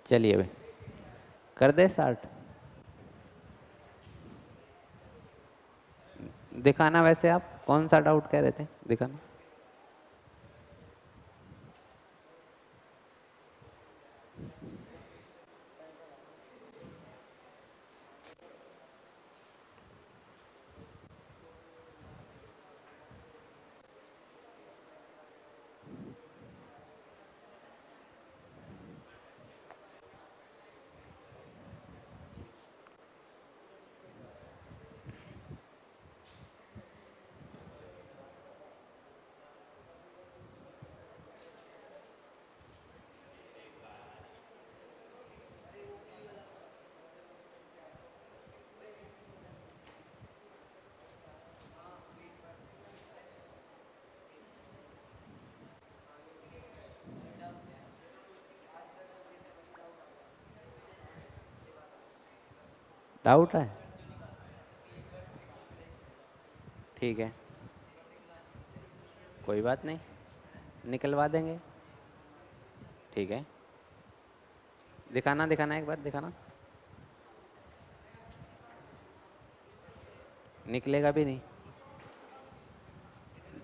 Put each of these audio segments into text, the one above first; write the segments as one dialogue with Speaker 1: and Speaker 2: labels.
Speaker 1: चलिए भाई कर दे स्टार्ट। दिखाना वैसे आप कौन सा डाउट कह रहे थे, दिखाना। डाउट है, ठीक है, कोई बात नहीं, निकलवा देंगे। ठीक है, दिखाना दिखाना एक बार दिखाना। निकलेगा भी नहीं,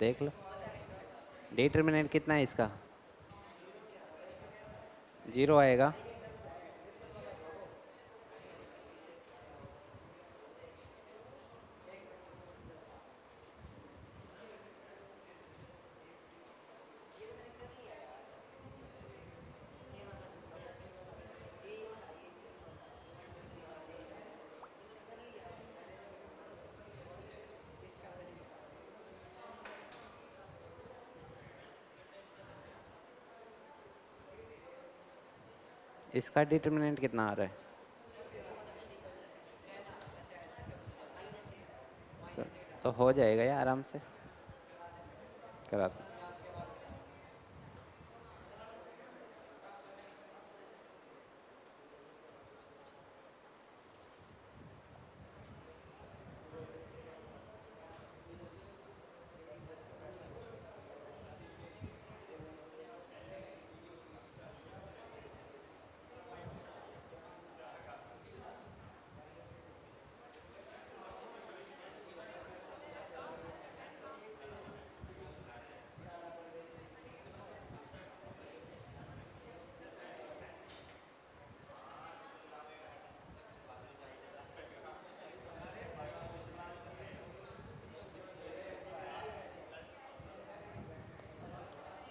Speaker 1: देख लो। डिटरमिनेंट कितना है इसका? 0 आएगा। इसका डिटरमिनेंट कितना आ रहा है? तो हो जाएगा यार, आराम से करा दो।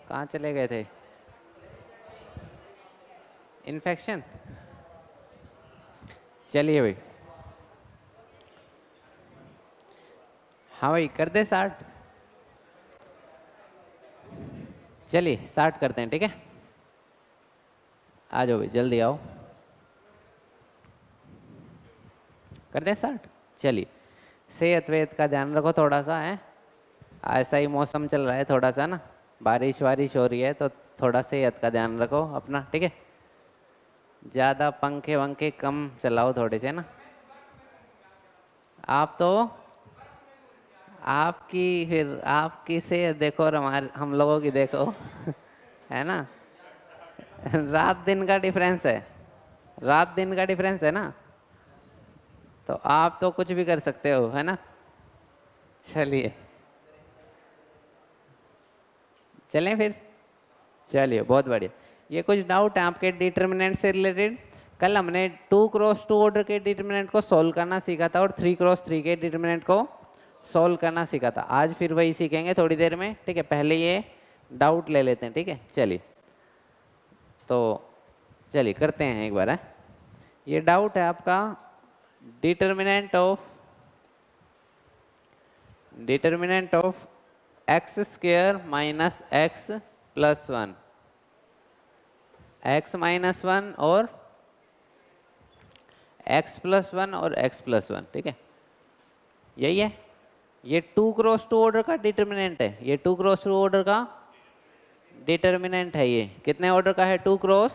Speaker 1: कहाँ चले गए थे? इन्फेक्शन। चलिए भाई, हाँ भाई कर दे 60। चलिए 60 करते हैं, ठीक है। आ जाओ भाई, जल्दी आओ, कर दे 60। चलिए, सेहत वेहत का ध्यान रखो थोड़ा सा है, ऐसा ही मौसम चल रहा है थोड़ा सा ना, बारिश वारिश हो रही है, तो थोड़ा सेहत का ध्यान रखो अपना, ठीक है। ज़्यादा पंखे वंखे कम चलाओ थोड़े से ना। आप तो आपकी फिर आपकी सेहत देखो और हमारे हम लोगों की देखो है ना। रात दिन का डिफरेंस है, रात दिन का डिफरेंस है ना, तो आप तो कुछ भी कर सकते हो, है ना। चलिए चलें फिर। चलिए बहुत बढ़िया। ये कुछ डाउट है आपके डिटर्मिनेंट से रिलेटेड? कल हमने 2x2 ऑर्डर के डिटर्मिनेंट को सोल्व करना सीखा था और 3x3 के डिटर्मिनेंट को सोल्व करना सीखा था। आज फिर वही सीखेंगे थोड़ी देर में, ठीक है। पहले ये डाउट ले लेते हैं, ठीक है। चलिए तो चलिए करते हैं एक बार है। ये डाउट है आपका, determinant of x square minus x plus 1, x minus 1 और x प्लस 1 और x प्लस 1, ठीक है। यही है, ये 2x2 ऑर्डर का डिटर्मिनेंट है, ये 2x2 ऑर्डर का डिटर्मिनेंट है। ये कितने ऑर्डर का है? 2x।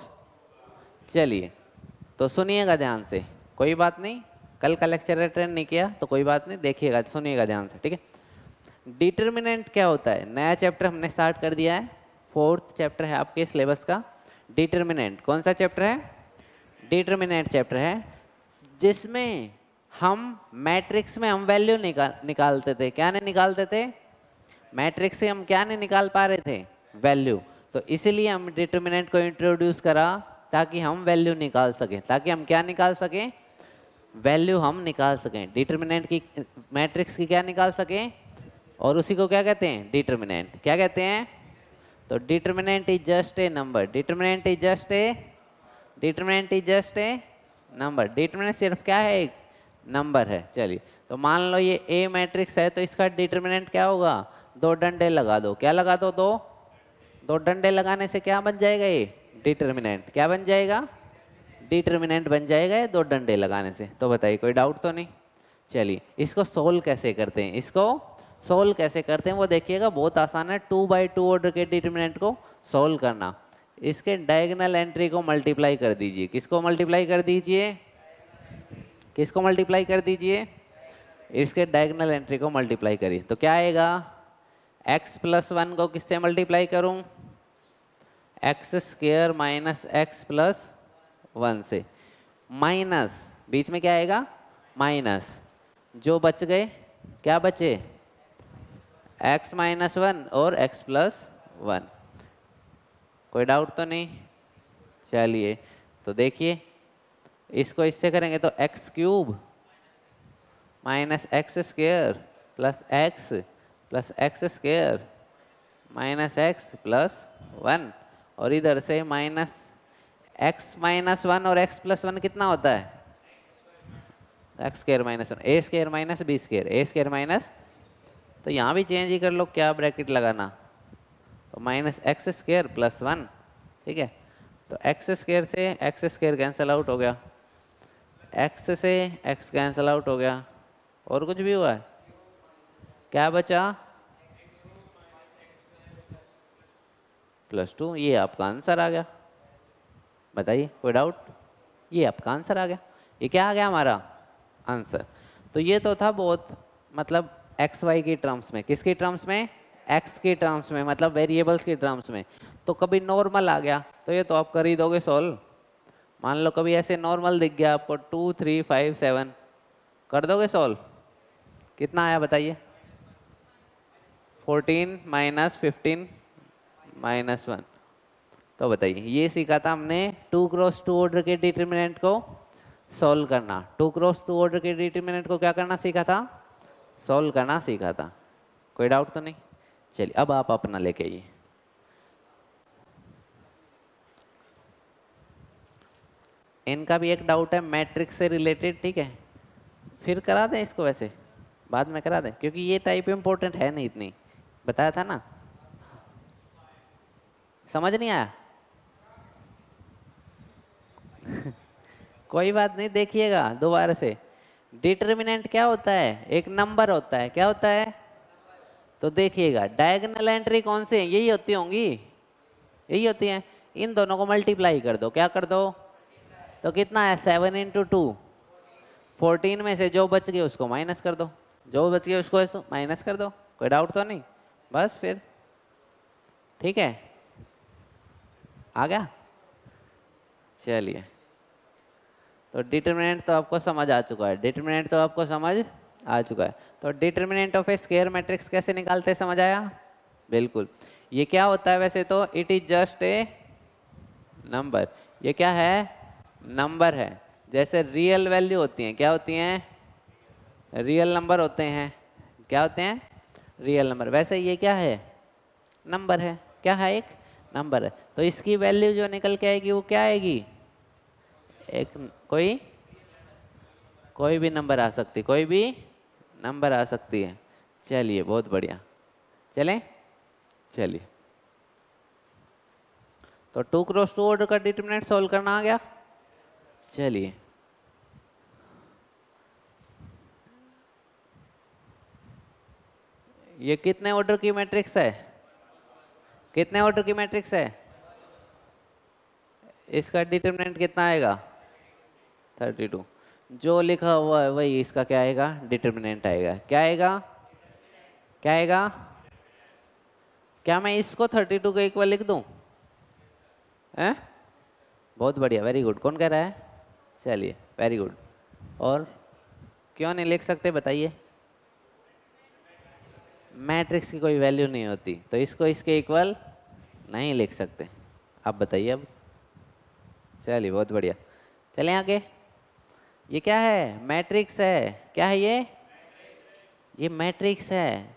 Speaker 1: चलिए तो सुनिएगा ध्यान से, कोई बात नहीं, कल का लेक्चर अटेंड नहीं किया तो कोई बात नहीं, देखिएगा सुनिएगा ध्यान से, ठीक है। डिटर्मिनेंट क्या होता है? नया चैप्टर हमने स्टार्ट कर दिया है, 4th चैप्टर है आपके सिलेबस का। डिटर्मिनेंट कौन सा चैप्टर है? डिटरमिनेंट चैप्टर है जिसमें हम मैट्रिक्स में हम वैल्यू निकालते थे। क्या नहीं निकालते थे? मैट्रिक्स से हम क्या नहीं निकाल पा रहे थे? वैल्यू। तो इसीलिए हम डिटरमिनेंट को इंट्रोड्यूस करा ताकि हम वैल्यू निकाल सकें। ताकि हम क्या निकाल सकें? वैल्यू हम निकाल सकें। डिटरमिनेंट की, मैट्रिक्स की क्या निकाल सकें, और उसी को क्या कहते हैं? डिटरमिनेंट। क्या कहते हैं? तो determinant is just a number. Determinant is just a number. Determinant सिर्फ क्या है? एक नंबर है। चलिए, तो मान लो ये ए मैट्रिक्स है, तो इसका डिटरमिनेंट क्या होगा? दो डंडे लगा दो। क्या लगा दो? दो डंडे लगाने से क्या बन जाएगा? ये डिटरमिनेंट। क्या बन जाएगा? डिटरमिनेंट बन जाएगा ये दो डंडे लगाने से। तो बताइए, कोई डाउट तो नहीं? चलिए, इसको सोल्व कैसे करते हैं? इसको सोल्व कैसे करते हैं वो देखिएगा, बहुत आसान है। 2/2 ऑर्डर के डिटरमिनेंट को सोल्व करना। इसके डायगोनल एंट्री को मल्टीप्लाई कर दीजिए। किसको मल्टीप्लाई कर दीजिए? किसको मल्टीप्लाई कर दीजिए? इसके डायगोनल एंट्री को मल्टीप्लाई करिए। तो क्या आएगा? x+1 को किससे मल्टीप्लाई करूं? x² माइनस x+1 से। माइनस, बीच में क्या आएगा? माइनस। जो बच गए, क्या बचे? x-1 और x+1। कोई डाउट तो नहीं? चलिए, तो देखिए, इसको इससे करेंगे तो x³ minus x² plus x plus x² minus x+1, और इधर से माइनस x-1 और x+1 कितना होता है? x² minus 1, a² minus b², a² minus, तो यहाँ भी चेंज ही कर लो, क्या ब्रैकेट लगाना। तो माइनस x² प्लस 1, ठीक है। तो x² से x² कैंसिल आउट हो गया, x से x कैंसिल आउट हो गया, और कुछ भी हुआ है? क्या बचा? +2। ये आपका आंसर आ गया। बताइए, कोई डाउट? ये आपका आंसर आ गया। ये क्या आ गया? हमारा आंसर। तो ये तो था बहुत, मतलब एक्स वाई की टर्म्स में। किसकी टर्म्स में? एक्स की टर्म्स में, मतलब वेरिएबल्स की टर्म्स में। तो कभी नॉर्मल आ गया तो ये तो आप कर ही दोगे सॉल्व। मान लो कभी ऐसे नॉर्मल दिख गया आपको 2, 3, 5, 7, कर दोगे सॉल्व? कितना आया बताइए? 14 माइनस 15 माइनस 1। तो बताइए, ये सीखा था हमने 2x2 ऑर्डर के डिटरमिनेंट को सॉल्व करना। 2x2 ऑर्डर के डिटरमिनेंट को क्या करना सीखा था? सॉल्व करना सीखा था। कोई डाउट तो नहीं? चलिए, अब आप अपना लेके आइए। इनका भी एक डाउट है मैट्रिक्स से रिलेटेड, ठीक है? फिर करा दें इसको, वैसे बाद में करा दें, क्योंकि ये टाइप इम्पोर्टेंट है नहीं इतनी। बताया था ना? समझ नहीं आया? कोई बात नहीं, देखिएगा दोबारा से। डिटरमिनेंट क्या होता है? एक नंबर होता है। क्या होता है? तो देखिएगा, डायगोनल एंट्री कौन से हैं? यही होती होंगी, यही होती हैं। इन दोनों को मल्टीप्लाई कर दो। क्या कर दो? तो कितना है? 7 × 2, 14 में से जो बच गए उसको माइनस कर दो, जो बच गए उसको माइनस कर दो। कोई डाउट तो नहीं? बस फिर ठीक है, आ गया। चलिए, तो डिटरमिनेंट तो आपको समझ आ चुका है। डिटरमिनेंट तो आपको समझ आ चुका है। तो determinant of A square matrix कैसे निकालते हैं, समझ आया? बिल्कुल। ये क्या होता है वैसे तो? It is just a number. ये क्या है? नंबर है। जैसे रियल वैल्यू होती हैं, क्या होती हैं? रियल नंबर होते हैं। क्या होते हैं? Real number. वैसे ये क्या है? नंबर है। क्या है? एक नंबर है। तो इसकी वैल्यू जो निकल के आएगी वो क्या आएगी? एक कोई भी नंबर आ सकती, कोई भी नंबर आ सकती है। चलिए, बहुत बढ़िया। चलें, चलिए, तो 2x2 ऑर्डर का डिटरमिनेंट सोल्व करना आ गया। चलिए, ये कितने ऑर्डर की मैट्रिक्स है? कितने ऑर्डर की मैट्रिक्स है? इसका डिटरमिनेंट कितना आएगा? 32। जो लिखा हुआ है वही इसका क्या आएगा? डिटरमिनेंट आएगा। क्या आएगा? क्या आएगा? क्या मैं इसको 32 के इक्वल लिख दूं? हैं? बहुत बढ़िया, वेरी गुड। कौन कह रहा है? चलिए वेरी गुड। और क्यों नहीं लिख सकते बताइए? मैट्रिक्स की कोई वैल्यू नहीं होती तो इसको इसके इक्वल नहीं लिख सकते। आप बताइए अब। चलिए बहुत बढ़िया। चलें आगे। ये क्या है? मैट्रिक्स है। क्या है ये मैट्रिक्स है।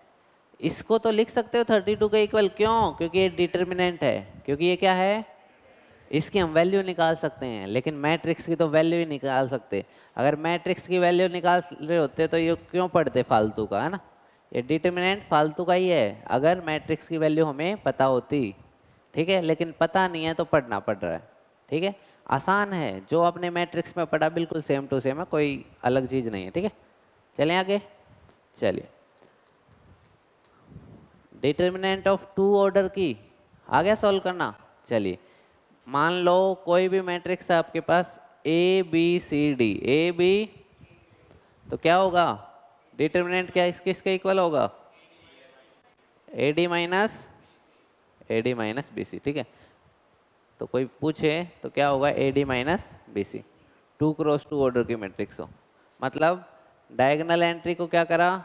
Speaker 1: इसको तो लिख सकते हो 32 के इक्वल। क्यों? क्योंकि ये डिटर्मिनेंट है। क्योंकि ये क्या है? इसकी हम वैल्यू निकाल सकते हैं, लेकिन मैट्रिक्स की तो वैल्यू ही निकाल सकते। अगर मैट्रिक्स की वैल्यू निकाल रहे होते तो ये क्यों पढ़ते फालतू का, है ना? ये डिटर्मिनेंट फालतू का ही है अगर मैट्रिक्स की वैल्यू हमें पता होती। ठीक है, लेकिन पता नहीं है तो पढ़ना पड़ रहा है। ठीक है, आसान है। जो आपने मैट्रिक्स में पढ़ा बिल्कुल सेम टू सेम है, कोई अलग चीज़ नहीं है। ठीक है, चलें आगे। चलिए, डिटर्मिनेंट ऑफ टू ऑर्डर की आ गया सॉल्व करना। चलिए, मान लो कोई भी मैट्रिक्स है आपके पास A B C D, A B, तो क्या होगा? डिटर्मिनेंट क्या किसके इक्वल होगा? A D minus B C. ठीक है, तो कोई पूछे तो क्या होगा? A D minus B C. 2x2 order की मैट्रिक्स हो, मतलब डायगोनल एंट्री को क्या करा?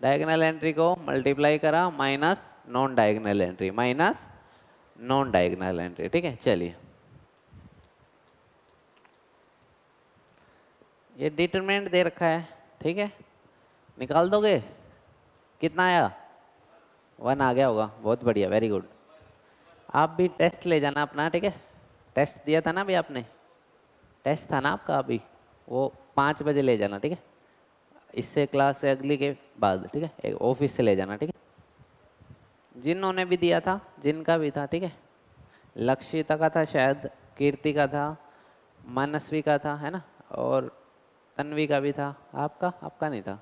Speaker 1: डायगोनल एंट्री को मल्टीप्लाई करा minus non diagonal entry, minus non diagonal entry. ठीक है, चलिए ये डिटरमिनेंट दे रखा है। ठीक है, निकाल दोगे? कितना आया? 1 आ गया होगा। बहुत बढ़िया, वेरी गुड। आप भी टेस्ट ले जाना अपना। ठीक है, टेस्ट दिया था ना अभी आपने? टेस्ट था ना आपका अभी? वो 5 बजे ले जाना। ठीक है, इससे क्लास से अगली के बाद। ठीक है, एक ऑफिस से ले जाना। ठीक है, जिन्होंने भी दिया था, जिनका भी था। ठीक है, लक्षिता का था शायद, कीर्ति का था, मनस्वी का था, है ना, और तन्वी का भी था। आपका नहीं था।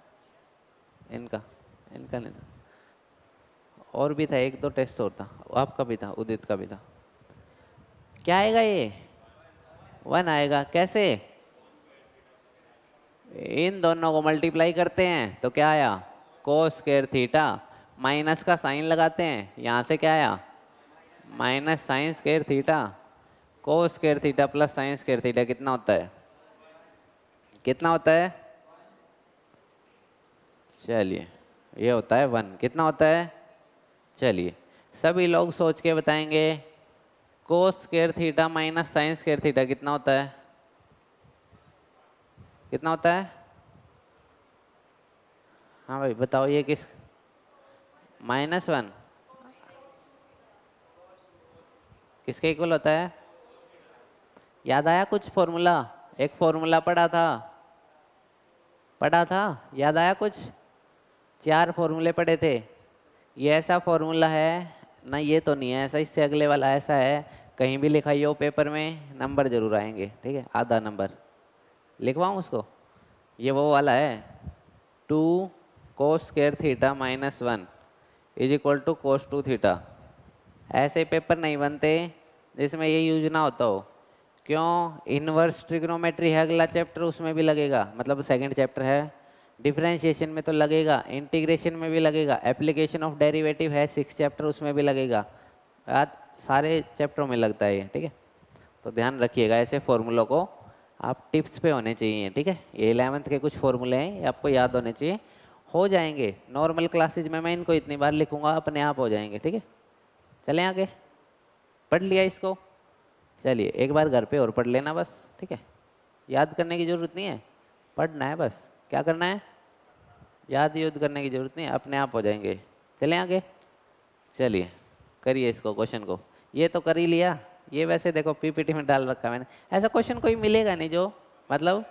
Speaker 1: इनका नहीं था। और भी था, 1-2 टेस्ट और था। आपका भी था, उदित का भी था। क्या आएगा? ये 1 आएगा। कैसे? इन दोनों को मल्टीप्लाई करते हैं तो क्या आया? कोस स्क्वायर थीटा। माइनस का साइन लगाते हैं, यहाँ से क्या आया? Minus sine square theta. कोस square theta plus sine square theta कितना होता है? कितना होता है? चलिए, ये होता है 1। कितना होता है? चलिए, सभी लोग सोच के बताएंगे। कोस square theta minus sine square theta कितना होता है? कितना होता है? हाँ भाई बताओ, ये किस? -1 किसके इक्वल होता है? याद आया कुछ फॉर्मूला? एक फॉर्मूला पढ़ा था, याद आया कुछ? 4 फॉर्मूले पढ़े थे। ये ऐसा फॉर्मूला है ना, ये तो नहीं है ऐसा, इससे अगले वाला ऐसा है। कहीं भी लिखाइए हो पेपर में, नंबर जरूर आएंगे। ठीक है, आधा नंबर लिखवाऊँ उसको? ये वो वाला है, 2 cos square theta -1 is equal to cos 2 theta. ऐसे पेपर नहीं बनते जिसमें ये यूज ना होता हो। क्यों? इनवर्स ट्रिग्नोमेट्री है अगला चैप्टर, उसमें भी लगेगा। मतलब सेकंड चैप्टर है। डिफरेंशिएशन में तो लगेगा, इंटीग्रेशन में भी लगेगा, एप्लीकेशन ऑफ डेरिवेटिव है 6 चैप्टर, उसमें भी लगेगा। याद, सारे चैप्टरों में लगता है ये। ठीक है, तो ध्यान रखिएगा, ऐसे फॉर्मूलों को आप टिप्स पे होने चाहिए। ठीक है, ये 11th के कुछ फॉर्मूले हैं, ये आपको याद होने चाहिए। हो जाएंगे नॉर्मल क्लासेज में, मैं इनको इतनी बार लिखूंगा, अपने आप हो जाएंगे। ठीक है, चलें आगे। पढ़ लिया इसको? चलिए एक बार घर पे और पढ़ लेना बस। ठीक है, याद करने की ज़रूरत नहीं है, पढ़ना है बस। क्या करना है? याद यूद करने की ज़रूरत नहीं है, अपने आप हो जाएंगे। चलें आगे। चलिए करिए इसको, क्वेश्चन को। ये तो कर ही लिया। ये वैसे देखो पीपीटी में डाल रखा मैंने। ऐसा क्वेश्चन कोई मिलेगा नहीं जो मतलब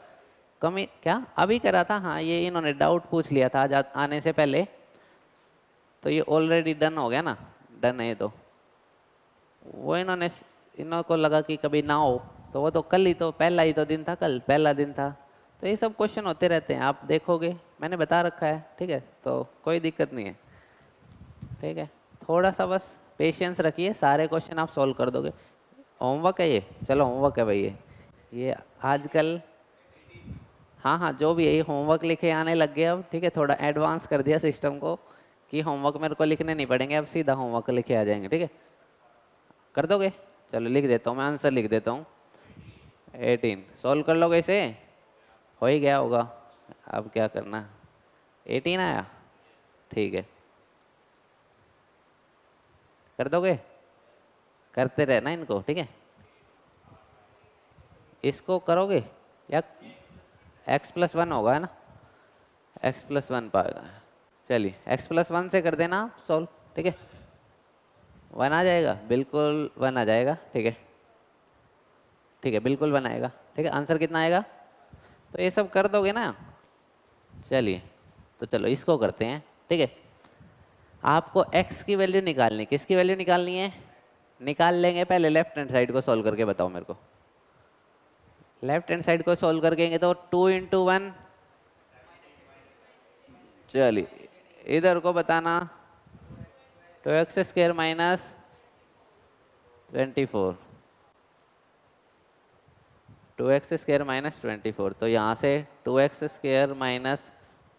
Speaker 1: कमी। क्या अभी करा था? हाँ, ये इन्होंने डाउट पूछ लिया था आज आने से पहले, तो ये ऑलरेडी डन हो गया ना। डन है ये तो। वो इन्हों को लगा कि कभी ना हो, तो वो तो कल ही तो, पहला ही तो दिन था, कल पहला दिन था। तो ये सब क्वेश्चन होते रहते हैं, आप देखोगे, मैंने बता रखा है। ठीक है, तो कोई दिक्कत नहीं है। ठीक है, थोड़ा सा बस पेशेंस रखिए, सारे क्वेश्चन आप सॉल्व कर दोगे। होमवर्क है ये, चलो होमवर्क है भाई ये आजकल। हाँ हाँ, जो भी है ये होमवर्क लिखे आने लग गए अब। ठीक है, थोड़ा एडवांस कर दिया सिस्टम को कि होमवर्क मेरे को लिखने नहीं पड़ेंगे, अब सीधा होमवर्क लिखे आ जाएंगे। ठीक है, कर दोगे? चलो लिख देता हूँ मैं, आंसर लिख देता हूँ। 18 सॉल्व कर लोगे इसे, हो ही गया होगा। अब क्या करना, 18 आया, ठीक है कर दोगे, करते रहना इनको, ठीक है। इसको करोगे या x+1 होगा है ना, x+1 पाएगा। चलिए x+1 से कर देना सॉल्व, ठीक है। 1 आ जाएगा, बिल्कुल 1 आ जाएगा, ठीक है ठीक है, बिल्कुल 1 आएगा, ठीक है। आंसर कितना आएगा, तो ये सब कर दोगे ना। चलिए तो चलो इसको करते हैं, ठीक है। आपको x की वैल्यू निकालनी, किसकी वैल्यू निकालनी है, निकाल लेंगे पहले लेफ्ट हैंड साइड को सॉल्व करके बताओ मेरे को। लेफ्ट हैंड साइड को सॉल्व करके तो 2 × 1, चलिए इधर को बताना 2x² - 24, 2x² - 24, तो यहाँ से 2x² -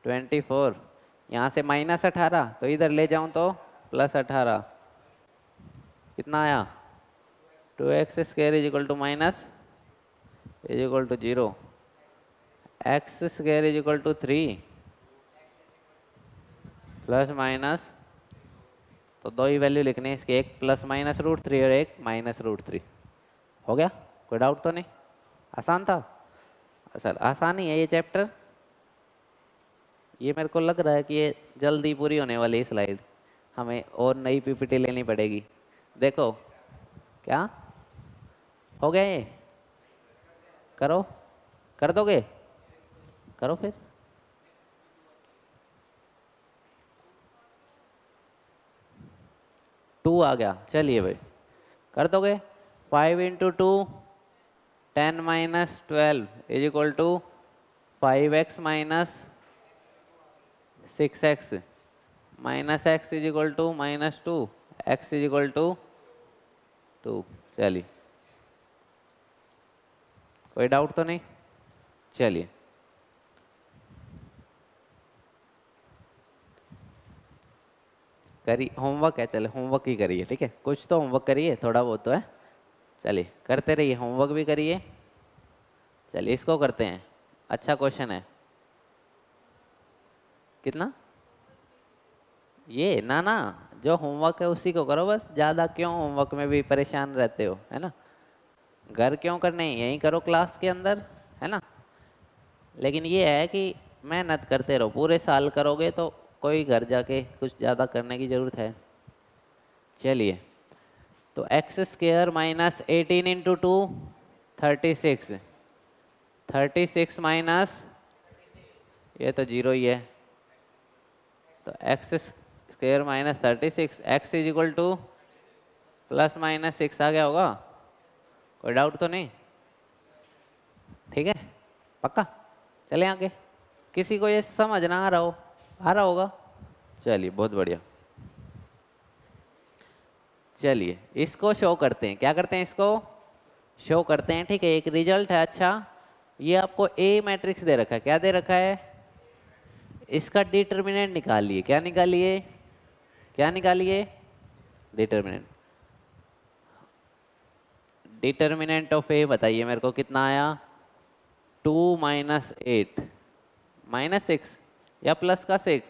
Speaker 1: 24, यहाँ से -18, तो इधर ले जाऊँ तो +18, कितना आया 2x² = -0, x² = 3 +- तो दो ही वैल्यू लिखनी है इसकी, एक +-√3 और एक -√3। हो गया, कोई डाउट तो नहीं, आसान था सर, आसान ही है ये चैप्टर। ये मेरे को लग रहा है कि ये जल्दी पूरी होने वाली है स्लाइड, हमें और नई पीपीटी लेनी पड़ेगी। देखो क्या हो गया, ये करो, कर दोगे, करो फिर। टू आ गया, चलिए भाई कर दोगे। 5 × 2 10 - 12 = 5x - 6x -x = -2, x = 2। चलिए कोई डाउट तो नहीं, चलिए करिए होमवर्क है, चले होमवर्क ही करिए, ठीक है, कुछ तो होमवर्क करिए, थोड़ा बहुत तो है, चलिए करते रहिए, होमवर्क भी करिए। चलिए इसको करते हैं, अच्छा क्वेश्चन है। कितना, ये ना ना, जो होमवर्क है उसी को करो बस, ज़्यादा क्यों होमवर्क में भी परेशान रहते हो, है ना। घर क्यों करने, यहीं करो क्लास के अंदर, है ना। लेकिन ये है कि मेहनत करते रहो, पूरे साल करोगे तो कोई घर जाके कुछ ज़्यादा करने की ज़रूरत है। चलिए तो x² - 18 × 2 36, 36 माइनस, ये तो 0 ही है, तो x² - 36, x = +-6 आ गया होगा, कोई डाउट तो नहीं, ठीक है पक्का। चले आगे, किसी को ये समझ ना आ रहा हो, आ रहा होगा, चलिए बहुत बढ़िया। चलिए इसको शो करते हैं, क्या करते हैं, इसको शो करते हैं, ठीक है। एक रिजल्ट है, अच्छा ये आपको ए मैट्रिक्स दे रखा है, क्या दे रखा है, इसका डिटर्मिनेंट निकालिए, क्या निकालिए, क्या निकालिए, डिटर्मिनेंट। डिटर्मिनेंट ऑफ ए बताइए मेरे को कितना आया, 2 - 8 -6 या प्लस का 6,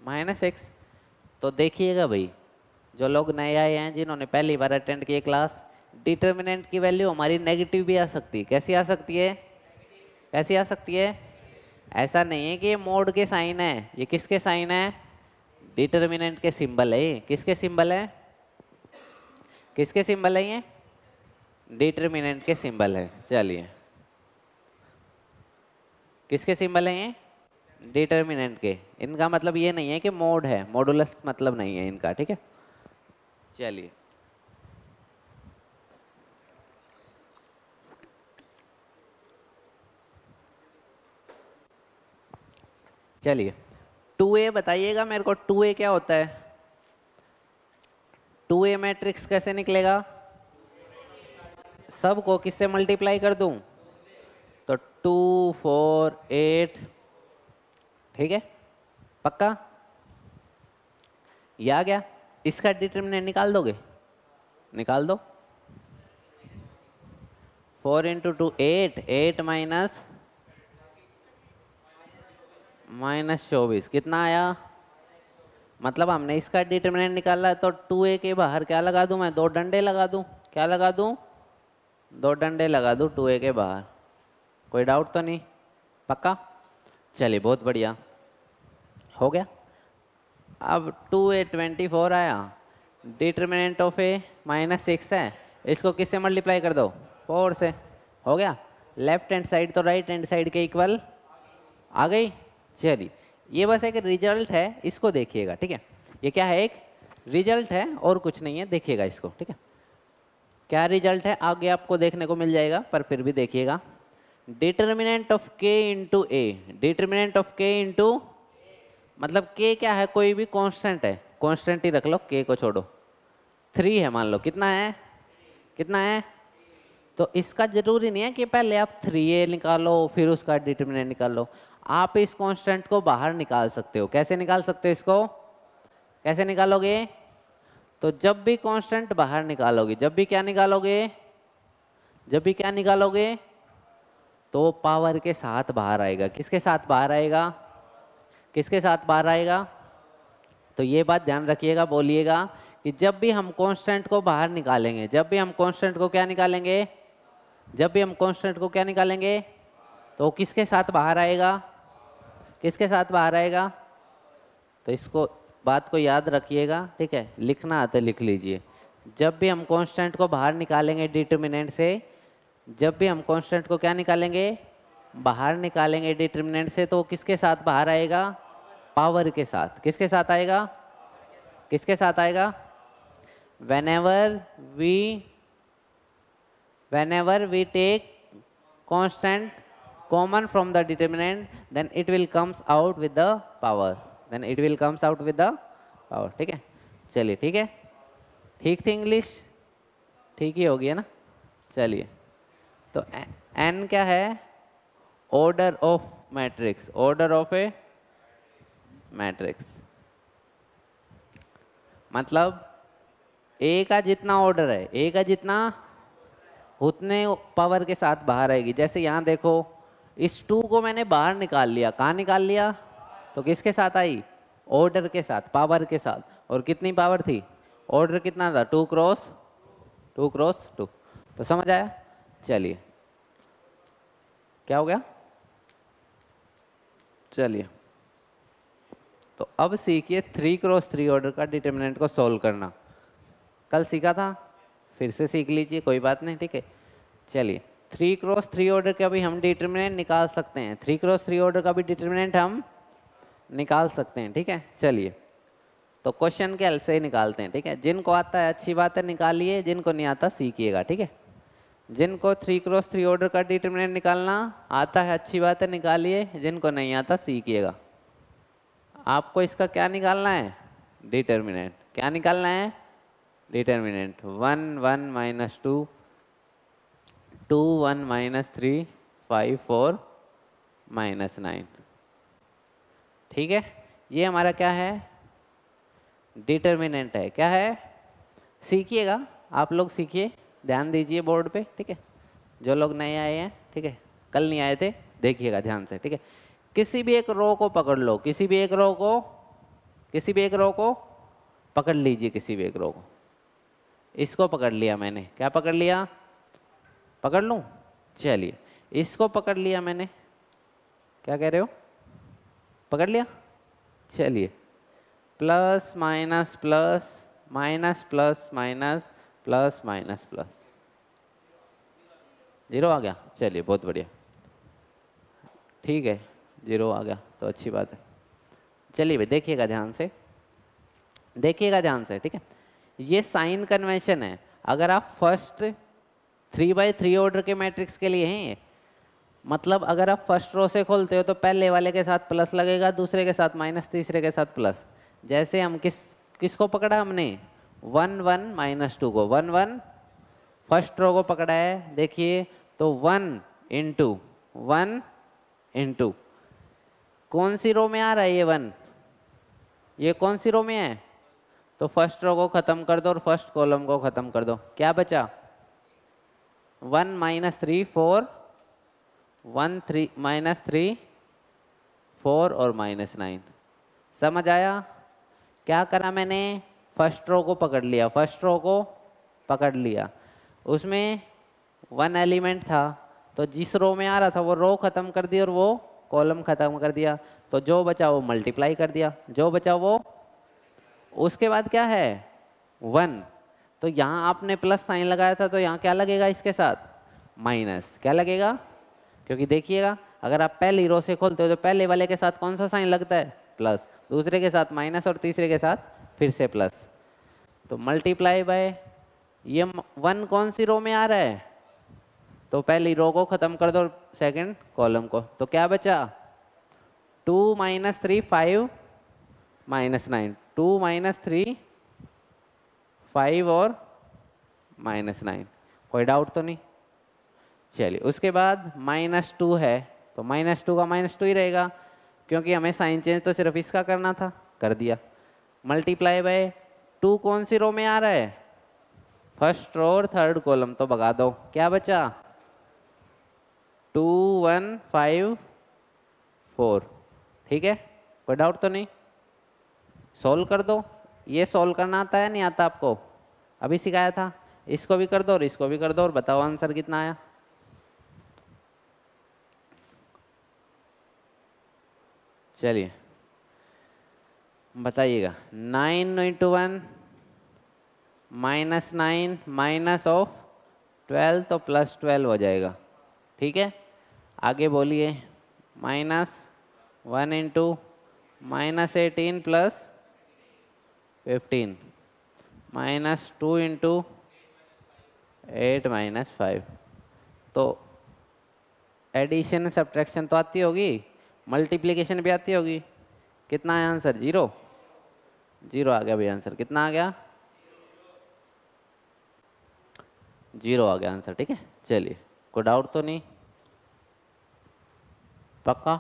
Speaker 1: -6। तो देखिएगा भाई, जो लोग नए आए हैं, जिन्होंने पहली बार अटेंड किए क्लास, डिटर्मिनेंट की वैल्यू हमारी नेगेटिव भी आ सकती है, कैसी आ सकती है, कैसी आ सकती है, ऐसा नहीं है कि ये मोड के साइन है, ये किसके साइन है, डिटर्मिनेंट के सिंबल है, किसके सिंबल है, किसके सिंबल है, ये डिटर्मिनेंट के सिंबल है। चलिए किसके सिंबल है ये, डिटर्मिनेंट के, इनका मतलब ये नहीं है कि मोड है, मॉडुलस मतलब नहीं है इनका, ठीक है। चलिए चलिए 2a बताइएगा मेरे को, 2a क्या होता है, 2a मैट्रिक्स कैसे निकलेगा, सबको किससे मल्टीप्लाई कर दूं, तो 2 4 8, ठीक है पक्का, ये आ गया। इसका डिटर्मिनेंट निकाल दोगे, निकाल दो, 4 इंटू 2 8, 8 माइनस 24 कितना आया? मतलब हमने इसका डिटरमिनेंट निकाला है, तो 2a के बाहर क्या लगा दूं मैं? 2 डंडे लगा दूं। क्या लगा दूं? 2 डंडे लगा दूं 2a के बाहर। कोई डाउट तो नहीं? पक्का? चलिए बहुत बढ़िया हो गया। अब 2a 24 आया, डिटरमिनेंट ऑफ a -6 है, इसको किससे मल्टीप्लाई कर दो? 4 से। हो गया। लेफ्ट हैंड साइड तो राइट हैंड साइड के इक्वल आ गई। चलिए ये बस एक रिजल्ट है, इसको देखिएगा, ठीक है। ये क्या है? एक रिजल्ट है और कुछ नहीं है, देखिएगा इसको, ठीक है। क्या रिजल्ट है आगे आपको देखने को मिल जाएगा, पर फिर भी देखिएगा। Determinant of k into A, determinant of k into, मतलब k क्या है? कोई भी कांस्टेंट है, कांस्टेंट ही रख लो, k को छोड़ो। 3 है मान लो, कितना है? कितना है? तो इसका जरूरी नहीं है कि पहले आप 3a निकालो फिर उसका डिटरमिनेंट निकाल लो। आप इस कांस्टेंट को बाहर निकाल सकते हो। कैसे निकाल सकते हो इसको? कैसे निकालोगे? तो जब भी कांस्टेंट बाहर निकालोगे, जब भी क्या निकालोगे? जब भी क्या निकालोगे तो पावर के साथ बाहर आएगा। किसके साथ बाहर आएगा? किसके साथ बाहर आएगा? तो ये बात ध्यान रखिएगा, बोलिएगा कि जब भी हम कांस्टेंट को बाहर निकालेंगे, जब भी हम कांस्टेंट को क्या निकालेंगे, जब भी हम कांस्टेंट को क्या निकालेंगे, तो किसके साथ बाहर आएगा? किसके साथ बाहर आएगा? तो इसको बात को याद रखिएगा, ठीक है। लिखना आता है लिख लीजिए। जब भी हम कांस्टेंट को बाहर निकालेंगे डिटरमिनेंट से, जब भी हम कांस्टेंट को क्या निकालेंगे? बाहर निकालेंगे डिटरमिनेंट से, तो किसके साथ बाहर आएगा? पावर के साथ। किसके साथ आएगा? किसके साथ आएगा? whenever we take constant common from the determinant, then it will comes out with the power, then it will comes out with the power, ठीक है। चलिए ठीक है, ठीक थी इंग्लिश, ठीक ही होगी है ना। चलिए तो n क्या है? Order of matrix, order of A matrix, मतलब ए का जितना ऑर्डर है, ए का जितना, उतने पावर के साथ बाहर आएगी। जैसे यहाँ देखो, इस 2 को मैंने बाहर निकाल लिया। कहाँ निकाल लिया? तो किसके साथ आई? ऑर्डर के साथ, पावर के साथ। और कितनी पावर थी? ऑर्डर कितना था? 2 क्रॉस 2। तो समझ आया? चलिए क्या हो गया? चलिए तो अब सीखिए 3 क्रॉस 3 ऑर्डर का डिटरमिनेंट को सॉल्व करना। कल सीखा था, फिर से सीख लीजिए, कोई बात नहीं, ठीक है। चलिए 3 क्रॉस 3 ऑर्डर का भी हम डिटरमिनेंट निकाल सकते हैं। 3 क्रॉस 3 ऑर्डर का भी डिटरमिनेंट हम निकाल सकते हैं, ठीक है। चलिए तो क्वेश्चन के हेल्प से ही निकालते हैं, ठीक है। जिनको आता है अच्छी बात है निकालिए, जिनको नहीं आता सीखिएगा, ठीक है। जिनको 3 क्रॉस 3 ऑर्डर का डिटरमिनेंट निकालना आता है अच्छी बात है निकालिए, जिनको नहीं आता सीखिएगा। आपको इसका क्या निकालना है? डिटरमिनेंट। क्या निकालना है? डिटरमिनेंट। 1 1 माइनस 2, 2 1 माइनस 3, 5 4 माइनस 9, ठीक है। ये हमारा क्या है? डिटरमिनेंट है। क्या है? सीखिएगा, आप लोग सीखिए, ध्यान दीजिए बोर्ड पे, ठीक है। जो लोग नए आए हैं, ठीक है, कल नहीं आए थे, देखिएगा ध्यान से, ठीक है। किसी भी एक रो को पकड़ लो, किसी भी एक रो को, किसी भी एक रो को पकड़ लीजिए, किसी भी एक रो को। इसको पकड़ लिया मैंने, क्या पकड़ लिया? पकड़ लूँ? चलिए इसको पकड़ लिया मैंने, क्या कह रहे हो? पकड़ लिया? चलिए plus minus plus minus plus minus plus minus plus, 0 आ गया। चलिए बहुत बढ़िया, ठीक है, 0 आ गया तो अच्छी बात है। चलिए भाई देखिएगा ध्यान से, देखिएगा ध्यान से, ठीक है। ये साइन कन्वेंशन है। अगर आप फर्स्ट 3/3 ऑर्डर के मैट्रिक्स के लिए हैं, मतलब अगर आप फर्स्ट रो से खोलते हो तो पहले वाले के साथ प्लस लगेगा, दूसरे के साथ माइनस, तीसरे के साथ प्लस। जैसे हम किसको पकड़ा हमने? 1 1 माइनस 2 को, 1 1 फर्स्ट रो को पकड़ा है। देखिए तो 1 इंटू 1 इंटू, कौन सी रो में आ रहा है ये 1? ये कौन सी रो में है? तो फर्स्ट रो को खत्म कर दो और फर्स्ट कॉलम को खत्म कर दो, क्या बचा? 1 माइनस 3 4, 1 3 माइनस 3 4 और -9। समझ आया? क्या करा मैंने? फर्स्ट रो को पकड़ लिया, फर्स्ट रो को पकड़ लिया, उसमें 1 एलिमेंट था, तो जिस रो में आ रहा था वो रो खत्म कर दी और वो कॉलम खत्म कर दिया, तो जो बचा वो मल्टीप्लाई कर दिया, जो बचा वो, उसके बाद क्या है 1, तो यहाँ आपने प्लस साइन लगाया था तो यहाँ क्या लगेगा इसके साथ? माइनस। क्या लगेगा? क्योंकि देखिएगा अगर आप पहली रो से खोलते हो तो पहले वाले के साथ कौन सा साइन लगता है? प्लस, दूसरे के साथ माइनस और तीसरे के साथ फिर से प्लस। तो मल्टीप्लाई बाय ये 1 कौन सी रो में आ रहा है? तो पहली रो को खत्म कर दो, सेकंड कॉलम को, तो क्या बचा? 2 माइनस 3 5 -9, 2 माइनस 3 5 और -9। कोई डाउट तो नहीं? चलिए उसके बाद -2 है, तो -2 का -2 ही रहेगा, क्योंकि हमें साइन चेंज तो सिर्फ इसका करना था, कर दिया। मल्टीप्लाई बाय 2 कौन सी रो में आ रहा है? फर्स्ट रो और थर्ड कॉलम, तो भगा दो, क्या बचा? 2 1 5 4। ठीक है, कोई डाउट तो नहीं? सोल्व कर दो। ये सोल्व करना आता है नहीं आता आपको? अभी सिखाया था। इसको भी कर दो और इसको भी कर दो और बताओ आंसर कितना आया। चलिए बताइएगा। 9 इंटू 1 -9 माइनस ऑफ 12 तो +12 हो जाएगा। ठीक है, आगे बोलिए। -1 इंटू -18 प्लस 15 -2 इंटू 8 -5। तो एडिशन सब्ट्रैक्शन तो आती होगी, मल्टीप्लिकेशन भी आती होगी। कितना है आंसर? 0। 0 आ गया भाई आंसर। कितना आ गया? 0 आ गया आंसर। ठीक है, चलिए कोई डाउट तो नहीं? पक्का?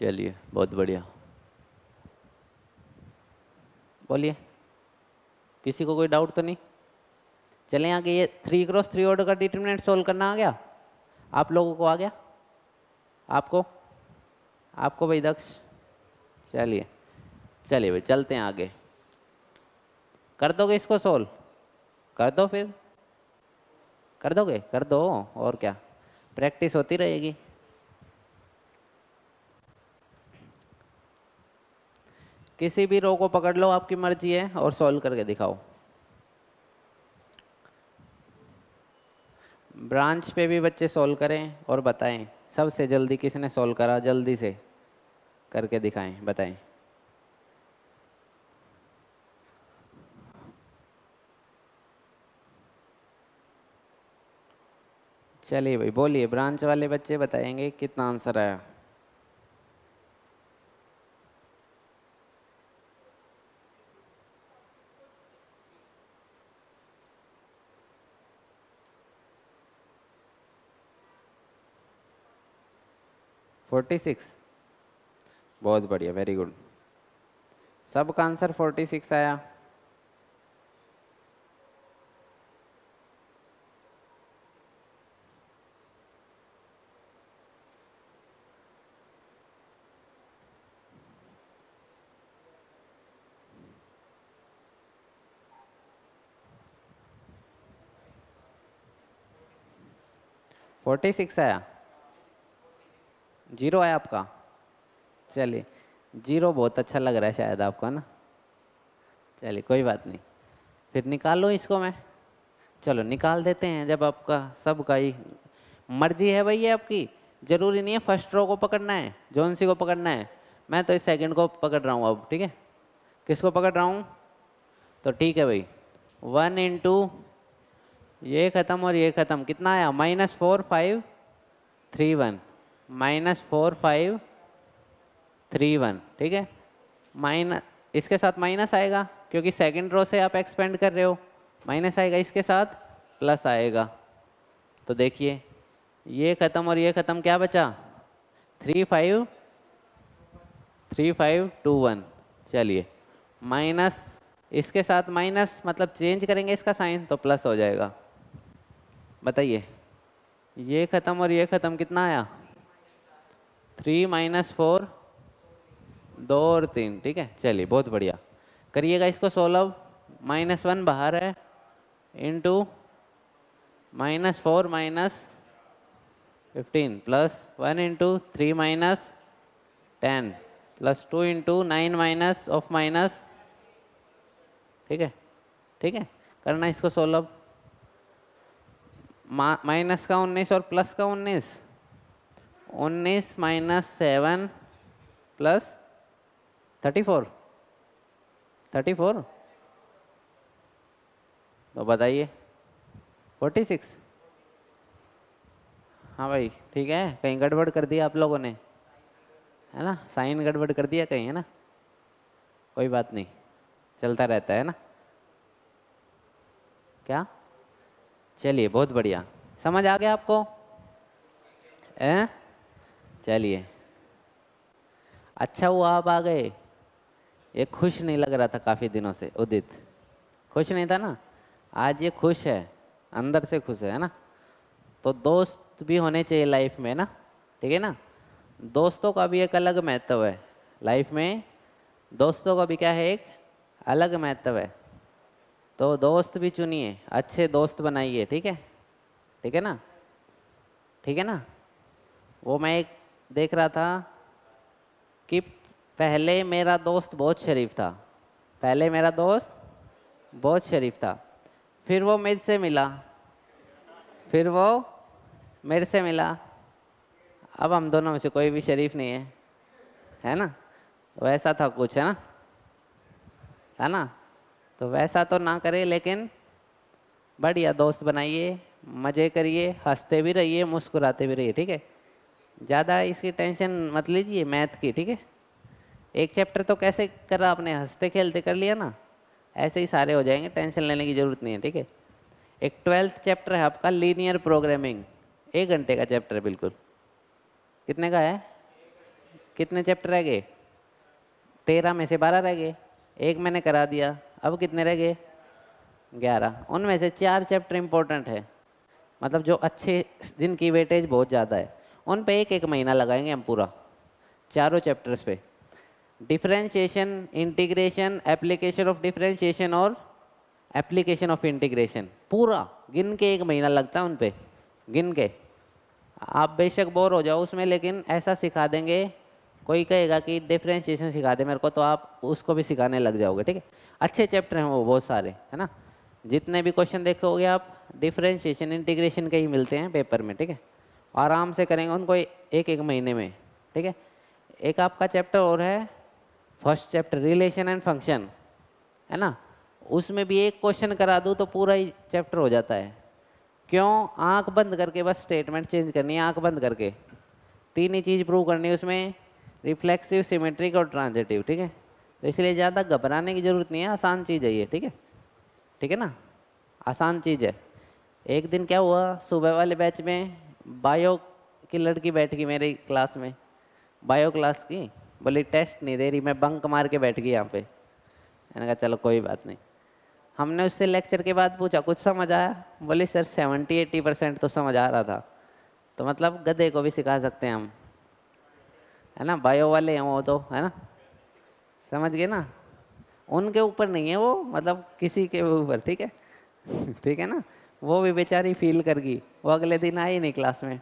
Speaker 1: चलिए बहुत बढ़िया। बोलिए, किसी को कोई डाउट तो नहीं? चलें आगे। ये 3 क्रॉस 3 ऑर्डर का डिटरमिनेंट सोल्व करना आ गया आप लोगों को? आ गया आपको? आपको भाई दक्ष? चलिए चलिए भाई चलते हैं आगे। कर दोगे इसको सोल्व? कर दो फिर। कर दोगे? कर दो, और क्या, प्रैक्टिस होती रहेगी। किसी भी रो को पकड़ लो, आपकी मर्जी है, और सॉल्व करके दिखाओ। ब्रांच पे भी बच्चे सॉल्व करें और बताएं सबसे जल्दी किसने सॉल्व करा, जल्दी से करके दिखाएं, बताएं। चलिए भाई बोलिए, ब्रांच वाले बच्चे बताएंगे कितना आंसर आया। फोर्टी 46। बहुत बढ़िया, वेरी गुड। सबका आंसर 46 आया। फोर्टी 46 आया। 0 आया आपका? चलिए 0 बहुत अच्छा लग रहा है शायद आपको, है ना? चलिए कोई बात नहीं, फिर निकाल लो इसको मैं। चलो निकाल देते हैं, जब आपका सबका ही मर्जी है भाई, ये आपकी। जरूरी नहीं है फर्स्ट रो को पकड़ना है, जौन सी को पकड़ना है। मैं तो इस सेकंड को पकड़ रहा हूँ अब। ठीक है, किसको पकड़ रहा हूँ? तो ठीक है भाई, 1 इंटू ये ख़त्म और ये ख़त्म, कितना आया? -4 5 3 1, -4 5 3 1। ठीक है, माइनस, इसके साथ माइनस आएगा क्योंकि सेकंड रो से आप एक्सपेंड कर रहे हो, माइनस आएगा, इसके साथ प्लस आएगा। तो देखिए ये ख़त्म और ये ख़त्म, क्या बचा? 3 5 3 5 2 1। चलिए माइनस, इसके साथ माइनस मतलब चेंज करेंगे इसका साइन तो प्लस हो जाएगा। बताइए, ये खत्म और ये खत्म, कितना आया? 3 माइनस 4, 2 और 3, ठीक है। चलिए बहुत बढ़िया, करिएगा इसको सोल्व। -1 बाहर है, into -4 minus 15 plus 1 into 3 minus 10 plus 2 into 9 minus of minus, ठीक है। ठीक है, करना इसको सोल्व। माइनस का 19 और प्लस का 19, 19 माइनस 7 प्लस 34, 34, तो बताइए 46। हाँ भाई ठीक है, कहीं गड़बड़ कर दिया आप लोगों ने, है ना, साइन गड़बड़ कर दिया कहीं, है ना, कोई बात नहीं, चलता रहता है ना। क्या? चलिए बहुत बढ़िया, समझ आ गया आपको? हैं? चलिए, अच्छा हुआ आप आ गए। ये खुश नहीं लग रहा था काफ़ी दिनों से, उदित खुश नहीं था ना, आज ये खुश है, अंदर से खुश है ना। तो दोस्त भी होने चाहिए लाइफ में ना, ठीक है ना। दोस्तों का भी एक अलग महत्व है लाइफ में, दोस्तों का भी क्या है, एक अलग महत्व है। तो दोस्त भी चुनिए, अच्छे दोस्त बनाइए, ठीक है, ठीक है ना, ठीक है ना। वो मैं एक देख रहा था कि पहले मेरा दोस्त बहुत शरीफ था, पहले मेरा दोस्त बहुत शरीफ था, फिर वो मुझसे मिला, फिर वो मेरे से मिला, अब हम दोनों में से कोई भी शरीफ नहीं है ना। वैसा था कुछ, है ना। तो वैसा तो ना करे, लेकिन बढ़िया दोस्त बनाइए, मज़े करिए, हंसते भी रहिए, मुस्कुराते भी रहिए, ठीक है। ज़्यादा इसकी टेंशन मत लीजिए मैथ की, ठीक है। एक चैप्टर तो कैसे करा आपने, हंसते खेलते कर लिया ना, ऐसे ही सारे हो जाएंगे, टेंशन लेने की ज़रूरत नहीं है, ठीक है। एक 12th चैप्टर है आपका लीनियर प्रोग्रामिंग, 1 घंटे का चैप्टर है बिल्कुल। कितने का है? कितने चैप्टर रह गए? 13 में से 12 रह गए, एक मैंने करा दिया, अब कितने रह गए? 11। उनमें से 4 चैप्टर इंपॉर्टेंट है, मतलब जो अच्छे, जिनकी वेटेज बहुत ज़्यादा है, उन पे 1-1 महीना लगाएंगे हम पूरा, चारों चैप्टर्स पे। Differentiation, integration, application of differentiation और एप्लीकेशन ऑफ इंटीग्रेशन, पूरा गिन के 1 महीना लगता है उन पे, गिन के। आप बेशक बोर हो जाओ उसमें, लेकिन ऐसा सिखा देंगे, कोई कहेगा कि डिफरेंशिएशन सिखा दे मेरे को, तो आप उसको भी सिखाने लग जाओगे, ठीक है। अच्छे चैप्टर हैं वो बहुत सारे, है ना। जितने भी क्वेश्चन देखोगे आप, डिफरेंशिएशन इंटीग्रेशन के ही मिलते हैं पेपर में, ठीक है। आराम से करेंगे उनको 1-1 महीने में, ठीक है। एक आपका चैप्टर और है, first chapter relation and function, है ना। उसमें भी एक क्वेश्चन करा दूँ तो पूरा ही चैप्टर हो जाता है। क्यों? आंख बंद करके बस स्टेटमेंट चेंज करनी है, आंख बंद करके 3 ही चीज़ प्रूव करनी है उसमें, रिफ्लेक्सिव, सिमेट्रिक और ट्रांजिटिव, ठीक है। तो इसलिए ज़्यादा घबराने की ज़रूरत नहीं है, आसान चीज़ है ये, ठीक है, ठीक है ना, आसान चीज़ है। एक दिन क्या हुआ, सुबह वाले बैच में बायो की लड़की बैठ गई मेरी क्लास में, बायो क्लास की, बोली टेस्ट नहीं दे रही, मैं बंक मार के बैठ गई यहाँ पे। मैंने कहा चलो कोई बात नहीं। हमने उससे लेक्चर के बाद पूछा कुछ समझ आया? बोली सर 70-80% तो समझ आ रहा था। तो मतलब गधे को भी सिखा सकते हैं हम, है ना, बायो वाले हैं वो तो, है ना, समझ गए ना। उनके ऊपर नहीं है वो, मतलब किसी के ऊपर, ठीक है ठीक है ना। वो भी बेचारी फील कर गई, वो अगले दिन आई नहीं क्लास में,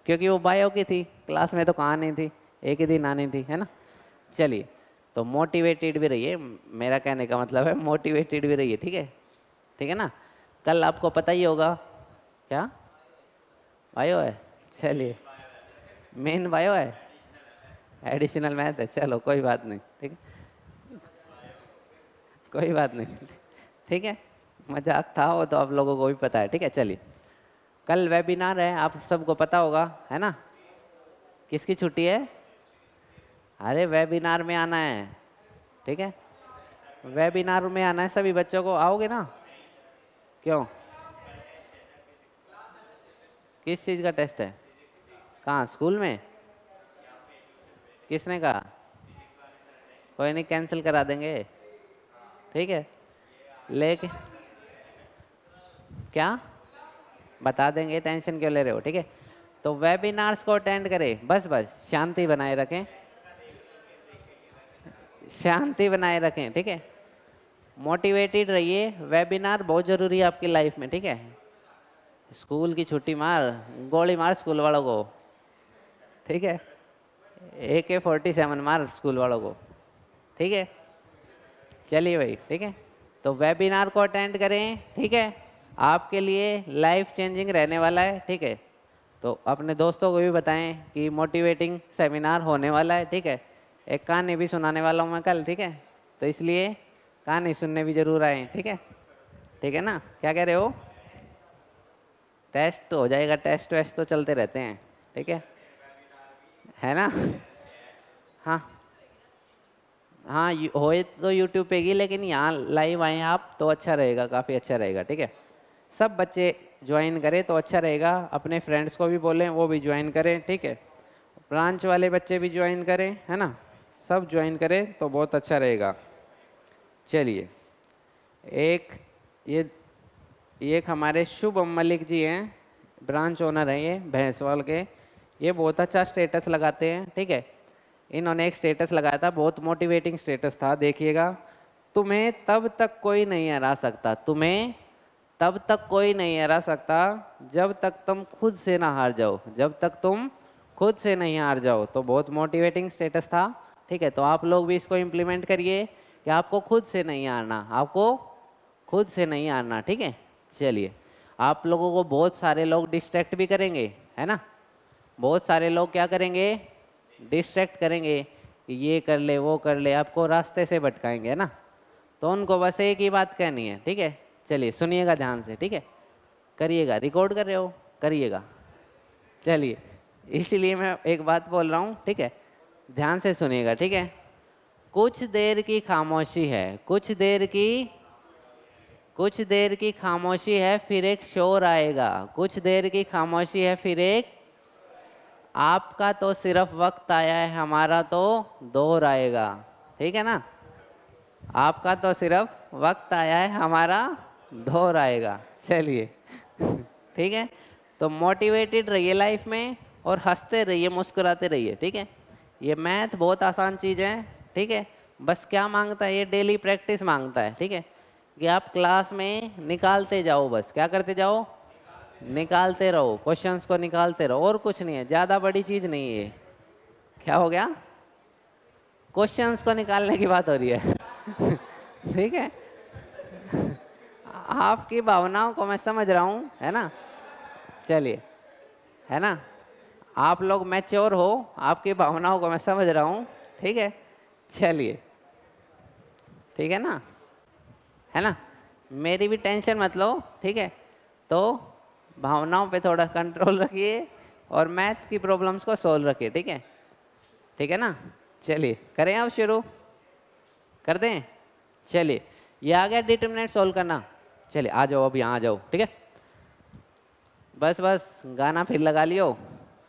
Speaker 1: क्योंकि वो बायो की थी, क्लास में तो कहाँ नहीं थी, एक ही दिन आनी थी, है ना। चलिए, तो मोटिवेटेड भी रहिए, मेरा कहने का मतलब है मोटिवेटेड भी रहिए, ठीक है, ठीक है ना। कल आपको पता ही होगा, क्या बायो है? चलिए, मेन बायो है, एडिशनल मैथ है, चलो कोई बात नहीं, ठीक है, कोई बात नहीं, ठीक है, मजाक था वो तो आप लोगों को भी पता है, ठीक है। चलिए, कल वेबिनार है, आप सबको पता होगा, है ना। किसकी छुट्टी है? अरे वेबिनार में आना है, ठीक है, वेबिनार में आना है सभी बच्चों को, आओगे ना? क्यों? किस चीज़ का टेस्ट है? कहाँ, स्कूल में? किसने कहा? कोई नहीं, कैंसिल करा देंगे, ठीक है। लेके क्या बता देंगे, टेंशन क्यों ले रहे हो, ठीक है। तो वेबिनार्स को अटेंड करें, बस बस शांति बनाए रखें, शांति बनाए रखें, ठीक है। मोटिवेटेड रहिए, वेबिनार बहुत ज़रूरी है आपकी लाइफ में, ठीक है। स्कूल की छुट्टी मार, गोली मार स्कूल वालों को, ठीक है। AK-47 मार स्कूल वालों को, ठीक है। चलिए भाई, ठीक है। तो वेबिनार को अटेंड करें, ठीक है, आपके लिए लाइफ चेंजिंग रहने वाला है, ठीक है। तो अपने दोस्तों को भी बताएं कि मोटिवेटिंग सेमिनार होने वाला है, ठीक है। एक कहानी भी सुनाने वाला हूँ मैं कल, ठीक है। तो इसलिए कहानी सुनने भी जरूर आए, ठीक है, ठीक है ना। क्या कह रहे हो? टेस्ट हो जाएगा, टेस्ट वेस्ट तो चलते रहते हैं, ठीक है ना। हाँ हाँ, होए तो यूट्यूब पे ही, लेकिन यहाँ लाइव आए आप तो अच्छा रहेगा, काफ़ी अच्छा रहेगा, ठीक है। सब बच्चे ज्वाइन करें तो अच्छा रहेगा, अपने फ्रेंड्स को भी बोलें वो भी ज्वाइन करें, ठीक है। ब्रांच वाले बच्चे भी ज्वाइन करें, है ना, सब ज्वाइन करें तो बहुत अच्छा रहेगा। चलिए, ये एक हमारे शुभम मलिक जी हैं, ब्रांच ओनर हैं ये भैंसवाल के। ये बहुत अच्छा स्टेटस लगाते हैं, ठीक है। इन्होंने एक स्टेटस लगाया था, बहुत मोटिवेटिंग स्टेटस था, देखिएगा। तुम्हें तब तक कोई नहीं हरा सकता, तुम्हें तब तक कोई नहीं हरा सकता जब तक तुम खुद से ना हार जाओ, जब तक तुम खुद से नहीं हार जाओ। तो बहुत मोटिवेटिंग स्टेटस था, ठीक है। तो आप लोग भी इसको इम्प्लीमेंट करिए कि आपको खुद से नहीं हारना, आपको खुद से नहीं हारना, ठीक है। चलिए, आप लोगों को बहुत सारे लोग डिस्ट्रैक्ट भी करेंगे, है ना। बहुत सारे लोग क्या करेंगे, डिस्ट्रैक्ट करेंगे कि ये कर ले वो कर ले, आपको रास्ते से भटकाएंगे, है ना। तो उनको बस एक ही बात कहनी है, ठीक है। चलिए सुनिएगा ध्यान से, ठीक है, करिएगा, रिकॉर्ड कर रहे हो, करिएगा। चलिए, इसीलिए मैं एक बात बोल रहा हूँ, ठीक है, ध्यान से सुनिएगा, ठीक है। कुछ देर की खामोशी है, कुछ देर की खामोशी है, फिर एक शोर आएगा। कुछ देर की खामोशी है, फिर एक, आपका तो सिर्फ वक्त आया है, हमारा तो दौर आएगा, ठीक है ना। आपका तो सिर्फ वक्त आया है, हमारा दौर आएगा। चलिए ठीक है। तो मोटिवेटेड रहिए लाइफ में और हंसते रहिए, मुस्कुराते रहिए, ठीक है। ये मैथ बहुत आसान चीज़ है, ठीक है। बस क्या मांगता है, ये डेली प्रैक्टिस मांगता है, ठीक है। कि आप क्लास में निकालते जाओ, बस क्या करते जाओ, निकालते रहो, क्वेश्चंस को निकालते रहो, और कुछ नहीं है, ज़्यादा बड़ी चीज़ नहीं है। क्या हो गया, क्वेश्चंस को निकालने की बात हो रही है ठीक है। आपकी भावनाओं को मैं समझ रहा हूँ, है ना। चलिए, है ना, आप लोग मैच्योर हो, आपकी भावनाओं को मैं समझ रहा हूँ, ठीक है। चलिए, ठीक है ना, है ना। मेरी भी टेंशन मत लो, ठीक है। तो भावनाओं पे थोड़ा कंट्रोल रखिए और मैथ की प्रॉब्लम्स को सोल्व रखिए, ठीक है, ठीक है ना। चलिए करें, अब शुरू कर दें। चलिए, ये आ गया डिटरमिनेंट सोल्व करना। चलिए आ जाओ, अब यहाँ आ जाओ, ठीक है। बस बस गाना फिर लगा लियो,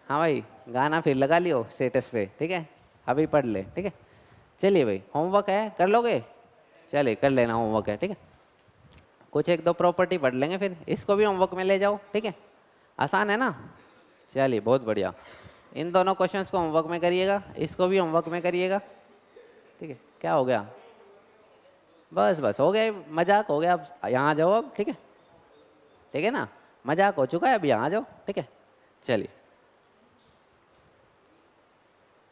Speaker 1: हाँ भाई, गाना फिर लगा लियो स्टेटस पे, ठीक है। अभी पढ़ ले, ठीक है। चलिए भाई, होमवर्क है, कर लोगे, चलिए कर लेना, होमवर्क है, ठीक है। कुछ एक दो प्रॉपर्टी पढ़ लेंगे, फिर इसको भी होमवर्क में ले जाओ, ठीक है। आसान है ना। चलिए बहुत बढ़िया, इन दोनों क्वेश्चंस को होमवर्क में करिएगा, इसको भी होमवर्क में करिएगा, ठीक है। क्या हो गया, बस बस हो गया, मजाक हो गया, अब यहाँ आ जाओ अब, ठीक है, ठीक है ना। मजाक हो चुका है, अब यहाँ आ जाओ, ठीक है। चलिए,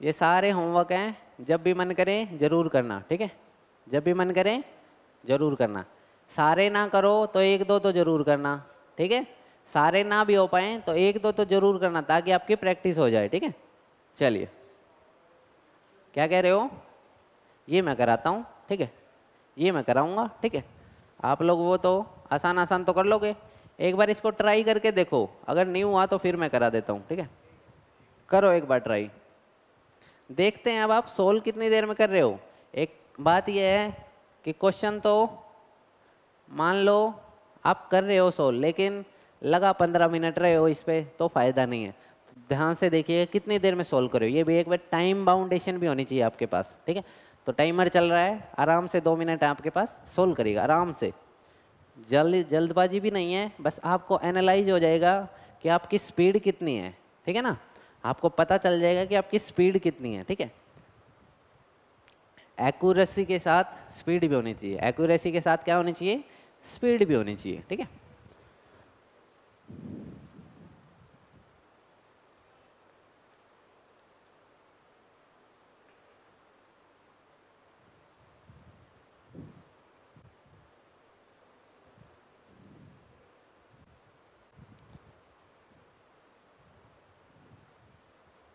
Speaker 1: ये सारे होमवर्क हैं, जब भी मन करे जरूर करना, ठीक है। जब भी मन करे जरूर करना, सारे ना करो तो एक दो तो जरूर करना, ठीक है। सारे ना भी हो पाए तो एक दो तो जरूर करना, ताकि आपकी प्रैक्टिस हो जाए, ठीक है। चलिए, क्या कह रहे हो, ये मैं कराता हूँ, ठीक है, ये मैं कराऊंगा, ठीक है। आप लोग वो तो आसान आसान तो कर लोगे, एक बार इसको ट्राई करके देखो, अगर नहीं हुआ तो फिर मैं करा देता हूँ, ठीक है। करो एक बार ट्राई, देखते हैं अब आप सोल्व कितनी देर में कर रहे हो। एक बात यह है कि क्वेश्चन तो मान लो आप कर रहे हो सोल्व, लेकिन लगा 15 मिनट रहे हो इस पर तो फ़ायदा नहीं है। तो ध्यान से देखिए कितनी देर में सोल्व करो, ये भी एक बार टाइम बाउंडेशन भी होनी चाहिए आपके पास, ठीक है। तो टाइमर चल रहा है, आराम से 2 मिनट आपके पास, सोल्व करिएगा आराम से, जल्दबाजी भी नहीं है, बस आपको एनालाइज हो जाएगा कि आपकी स्पीड कितनी है, ठीक है ना, आपको पता चल जाएगा कि आपकी स्पीड कितनी है, ठीक है। एक्यूरेसी के साथ स्पीड भी होनी चाहिए, एक्यूरेसी के साथ क्या होनी चाहिए, स्पीड भी होनी चाहिए, ठीक है।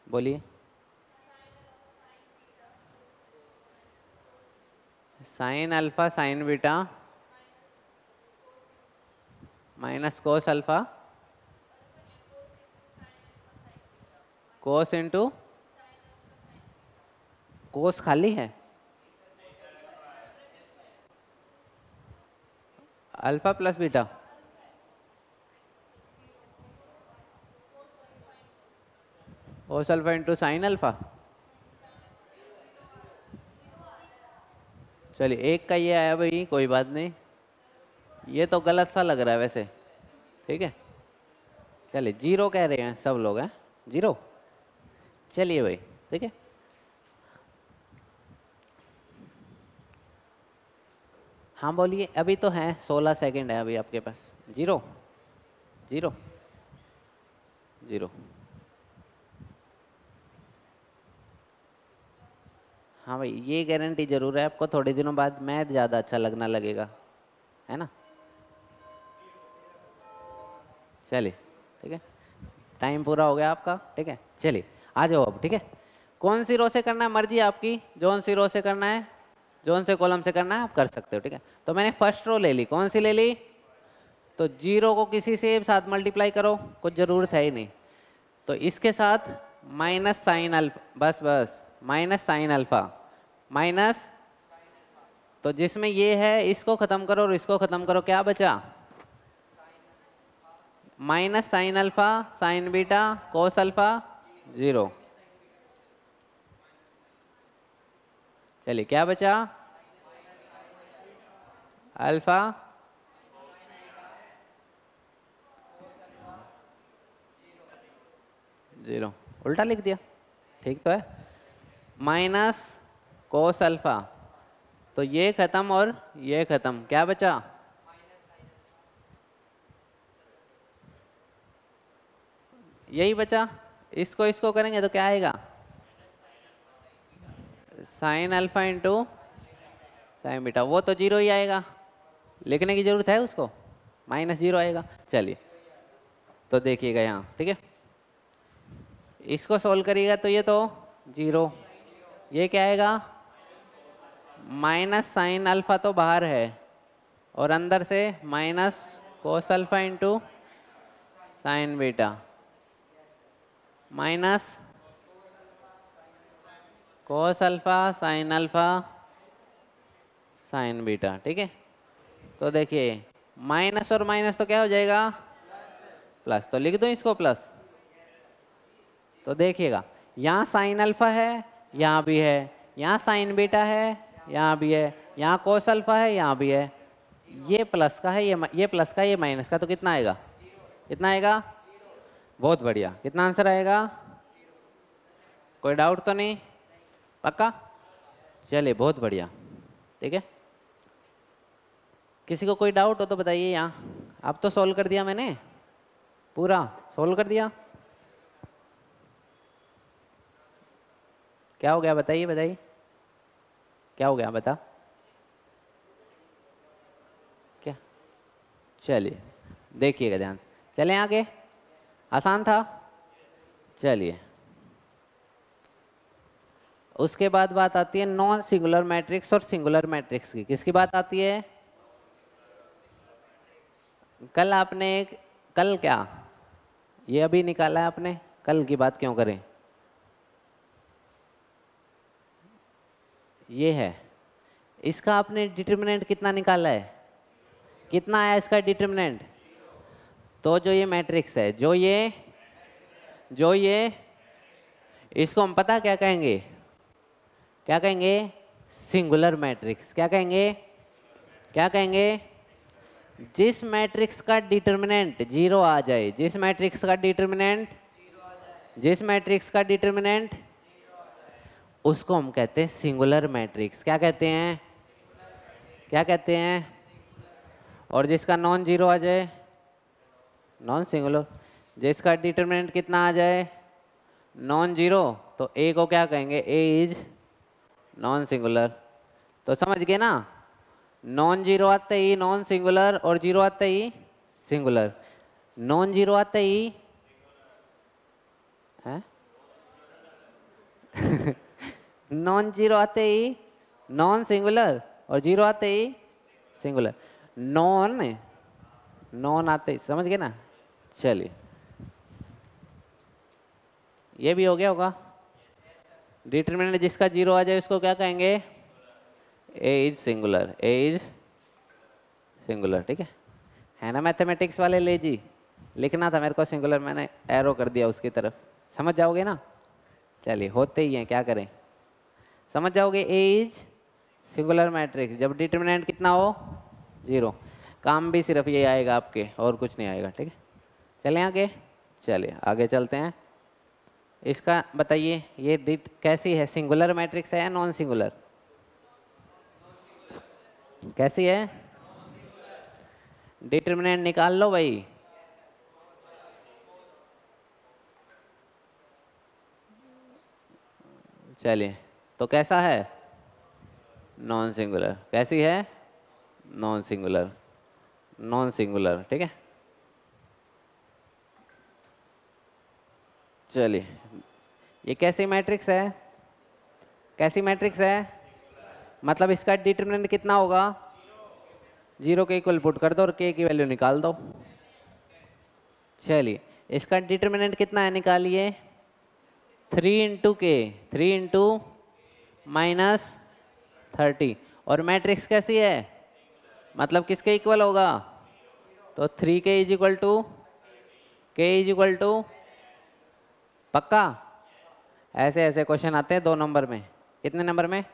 Speaker 1: बोलिए। Sine alpha sign beta minus cos alpha cos into cos खाली है, alpha plus beta, cos alpha into sine alpha. चलिए एक का ये आया भाई, कोई बात नहीं, ये तो गलत सा लग रहा है वैसे, ठीक है। चलिए जीरो कह रहे हैं सब लोग, हैं जीरो, चलिए भाई, ठीक है। हाँ बोलिए, अभी तो है 16 सेकंड है अभी आपके पास। Zero zero zero. हाँ भाई, ये गारंटी जरूर है आपको थोड़े दिनों बाद मैथ ज़्यादा अच्छा लगना लगेगा, है ना। चलिए ठीक है, टाइम पूरा हो गया आपका, ठीक है। चलिए आ जाओ अब, ठीक है। कौन सी रो से करना है मर्जी आपकी, जोन सी रो से करना है, जोन से कॉलम से करना है, आप कर सकते हो, ठीक है। तो मैंने फर्स्ट रो ले ली, कौन सी ले ली, तो जीरो को किसी से साथ मल्टीप्लाई करो, कुछ ज़रूरत है ही नहीं, तो इसके साथ माइनस साइन अल्फा, बस बस माइनस साइन अल्फा माइनस, तो जिसमें ये है इसको ख़त्म करो और इसको ख़त्म करो, क्या बचा, minus sine alpha sign beta cos alpha zero. चलिए क्या बचा, अल्फा जीरो, उल्टा लिख दिया, ठीक तो है, माइनस कोस अल्फा, तो ये खत्म और ये खत्म, क्या बचा, यही बचा। इसको इसको करेंगे तो क्या आएगा, sine alpha into sine beta, वो तो जीरो ही आएगा, लिखने की जरूरत है उसको, माइनस जीरो आएगा। चलिए तो देखिएगा यहाँ, ठीक है, इसको सोल्व करिएगा तो ये तो जीरो, ये क्या आएगा, माइनस साइन अल्फा तो बाहर है और अंदर से minus cos alpha into sine beta minus cos alpha sine alpha sign beta, ठीक है। तो देखिए माइनस और माइनस तो क्या हो जाएगा, प्लस, तो लिख दो इसको प्लस। तो देखिएगा यहाँ साइन अल्फा है, यहाँ भी है, यहाँ साइन बीटा है, यहाँ भी है, यहाँ कोस अल्फा है, यहाँ भी है, ये प्लस का है, ये प्लस का, ये माइनस का, तो कितना आएगा, कितना आएगा, बहुत बढ़िया, कितना आंसर आएगा, कोई डाउट तो नहीं, पक्का। चलिए बहुत बढ़िया, ठीक है। किसी को कोई डाउट हो तो बताइए यहाँ, अब तो सॉल्व कर दिया मैंने, पूरा सॉल्व कर दिया, क्या हो गया बताइए, बताइए क्या हो गया, बता क्या। चलिए देखिएगा ध्यान से, चलें आगे, आसान था। चलिए उसके बाद बात आती है नॉन सिंगुलर मैट्रिक्स और सिंगुलर मैट्रिक्स की। किसकी बात आती है, कल आपने एक, कल क्या, ये अभी निकाला है आपने, कल की बात क्यों करें, ये है, इसका आपने डिटर्मिनेंट कितना निकाला है, कितना आया इसका डिटर्मिनेंट, तो जो ये मैट्रिक्स है, जो ये इसको हम पता क्या कहेंगे, क्या कहेंगे, सिंगुलर मैट्रिक्स, क्या कहेंगे, क्या कहेंगे, जिस मैट्रिक्स का डिटर्मिनेंट जीरो आ जाए, जिस मैट्रिक्स का डिटर्मिनेंट, जिस मैट्रिक्स का डिटर्मिनेंट, उसको हम कहते हैं सिंगुलर मैट्रिक्स। क्या कहते हैं? क्या कहते हैं? और जिसका नॉन जीरो आ जाए, नॉन सिंगुलर। जिसका डिटर्मिनेंट कितना आ जाए, नॉन जीरो, तो ए को क्या कहेंगे? A is non singular. तो समझ गए ना, नॉन जीरो आते ही नॉन सिंगुलर और जीरो आते ही सिंगुलर। नॉन जीरो आते ही है नॉन जीरो आते ही नॉन सिंगुलर और जीरो आते ही सिंगुलर। नॉन नॉन आते ही, समझ गए ना। चलिए, ये भी हो गया होगा। डिटरमिनेंट जिसका जीरो आ जाए उसको क्या कहेंगे? A is singular, A is singular. ठीक है ना मैथमेटिक्स वाले? ले जी, लिखना था मेरे को सिंगुलर, मैंने एरो कर दिया उसकी तरफ। समझ जाओगे ना? चलिए, होते ही हैं, क्या करें, समझ जाओगे। ए इज सिंगुलर मैट्रिक्स जब डिटरमिनेंट कितना हो, जीरो। काम भी सिर्फ ये आएगा आपके, और कुछ नहीं आएगा। ठीक है, चलें आगे। चलिए आगे चलते हैं। इसका बताइए, ये डिट कैसी है? सिंगुलर मैट्रिक्स है या नॉन सिंगुलर? कैसी है? डिटरमिनेंट निकाल लो भाई। चलिए, तो कैसा है? Non singular. कैसी है? Non singular, non singular. ठीक है, चलिए, ये कैसी मैट्रिक्स है? कैसी मैट्रिक्स है? मतलब इसका डिटरमिनेंट कितना होगा? जीरो के इक्वल पुट कर दो और के की वैल्यू निकाल दो। चलिए, इसका डिटरमिनेंट कितना है, निकालिए। 3 इंटू के, 3 इंटू माइनस 30। और मैट्रिक्स कैसी है? मतलब किसके इक्वल होगा? तो 3k इज इक्वल टू के इज इक्वल टू, पक्का? ऐसे ऐसे क्वेश्चन आते हैं 2 नंबर में। कितने नंबर में?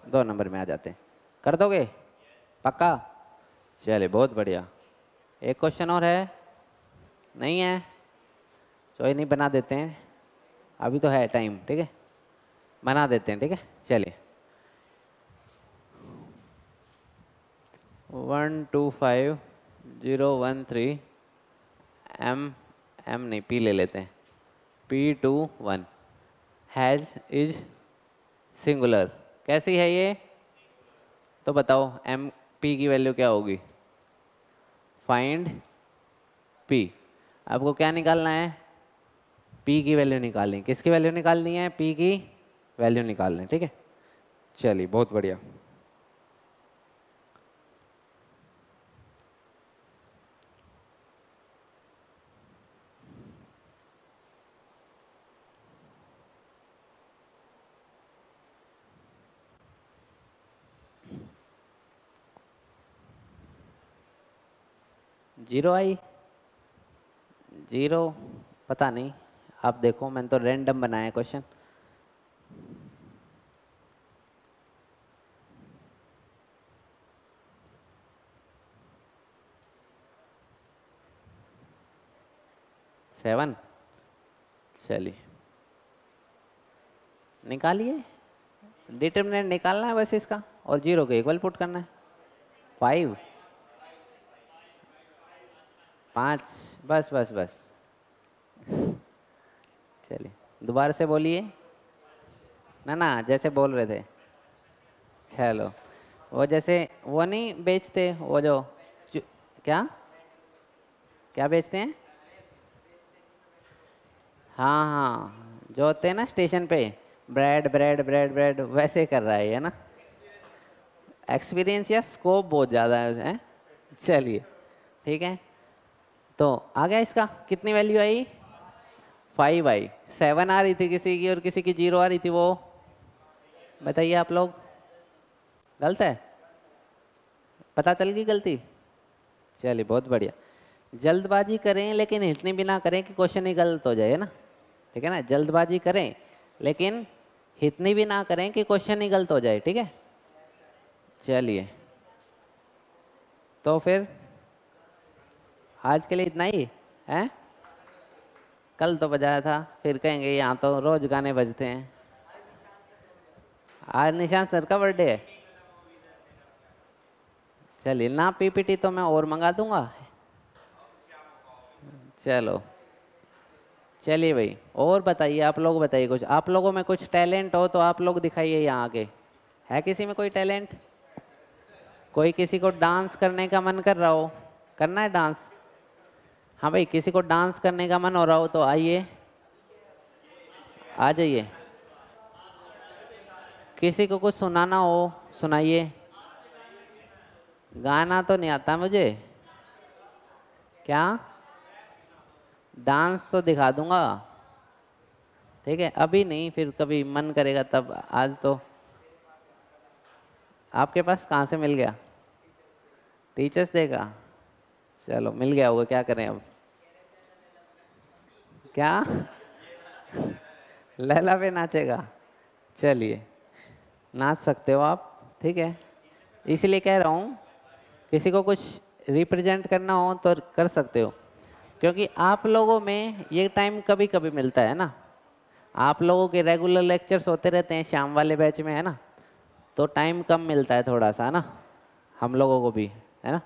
Speaker 1: 2 नंबर में आ जाते हैं। कर दोगे? पक्का? चलिए, बहुत बढ़िया। एक क्वेश्चन और है? नहीं है? कोई नहीं, बना देते हैं, अभी तो है टाइम। ठीक है, बना देते हैं। ठीक है, चलिए। 125013 एम नहीं, पी ले लेते हैं। P21 has is singular. कैसी है ये? तो बताओ एम पी की वैल्यू क्या होगी? Find P. आपको क्या निकालना है? पी की वैल्यू निकालनी। किसकी वैल्यू निकालनी है? पी की वैल्यू निकालनी। ठीक है, चलिए, बहुत बढ़िया। जीरो आई? जीरो पता नहीं, आप देखो, मैंने तो रैंडम बनाया क्वेश्चन। सेवन। चलिए, निकालिए। डिटरमिनेंट निकालना है बस इसका, और जीरो के इक्वल पुट करना है। 5, 5, बस बस बस। चलिए, दोबारा से बोलिए ना ना, जैसे बोल रहे थे। चलो, वो जैसे वो नहीं बेचते, वो जो क्या क्या बेचते हैं? हाँ हाँ, जो होते हैं ना स्टेशन पे, ब्रेड ब्रेड ब्रेड ब्रेड, वैसे कर रहा है ये ना। एक्सपीरियंस या स्कोप बहुत ज़्यादा है। चलिए, ठीक है, तो आ गया। इसका कितनी वैल्यू आई? 5 आई। 7 आ रही थी किसी की और किसी की 0 आ रही थी, वो बताइए आप लोग। गलत है? पता चल गई गलती? चलिए, बहुत बढ़िया। जल्दबाजी करें लेकिन इतनी भी ना करें कि क्वेश्चन ही गलत हो जाए, है ना। ठीक है ना, जल्दबाजी करें लेकिन इतनी भी ना करें कि क्वेश्चन ही गलत हो जाए। ठीक है, चलिए, तो फिर आज के लिए इतना ही है। कल तो बजाया था, फिर कहेंगे यहाँ तो रोज गाने बजते हैं। आज निशांत सर का बर्थडे है। चलिए ना, पीपीटी तो मैं और मंगा दूंगा। चलो चलिए भाई, और बताइए, आप लोग बताइए कुछ। आप लोगों में कुछ टैलेंट हो तो आप लोग दिखाइए यहाँ आके। है किसी में कोई टैलेंट? कोई किसी को डांस करने का मन कर रहा हो? करना है डांस? हाँ भाई, किसी को डांस करने का मन हो रहा हो तो आइए, आ जाइए। किसी को कुछ सुनाना हो सुनाइए। गाना तो नहीं आता मुझे। क्या? डांस तो दिखा दूंगा, ठीक है, अभी नहीं, फिर कभी मन करेगा तब। आज तो आपके पास कहाँ से मिल गया? टीचर्स देगा? चलो मिल गया होगा, क्या करें अब। क्या? लैला पे नाचेगा? चलिए नाच सकते हो आप, ठीक है। इसलिए कह रहा हूँ, किसी को कुछ रिप्रेजेंट करना हो तो कर सकते हो, क्योंकि आप लोगों में ये टाइम कभी कभी मिलता है ना। आप लोगों के रेगुलर लेक्चर्स होते रहते हैं शाम वाले बैच में, है ना, तो टाइम कम मिलता है थोड़ा सा, है ना, हम लोगों को भी, है ना।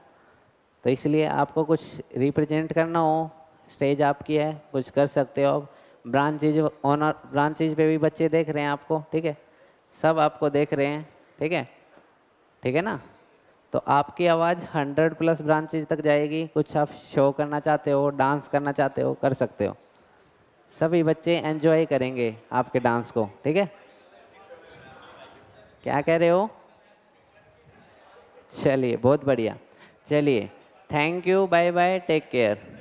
Speaker 1: तो इसलिए आपको कुछ रिप्रेजेंट करना हो, स्टेज आपकी है, कुछ कर सकते हो आप। ब्रांचेज ऑनर, ब्रांचेज पे भी बच्चे देख रहे हैं आपको, ठीक है, सब आपको देख रहे हैं, ठीक है, ठीक है ना। तो आपकी आवाज़ 100+ ब्रांचेज तक जाएगी। कुछ आप शो करना चाहते हो, डांस करना चाहते हो, कर सकते हो। सभी बच्चे एंजॉय करेंगे आपके डांस को, ठीक है। क्या कह रहे हो? चलिए बहुत बढ़िया। चलिए, thank you, bye bye, take care.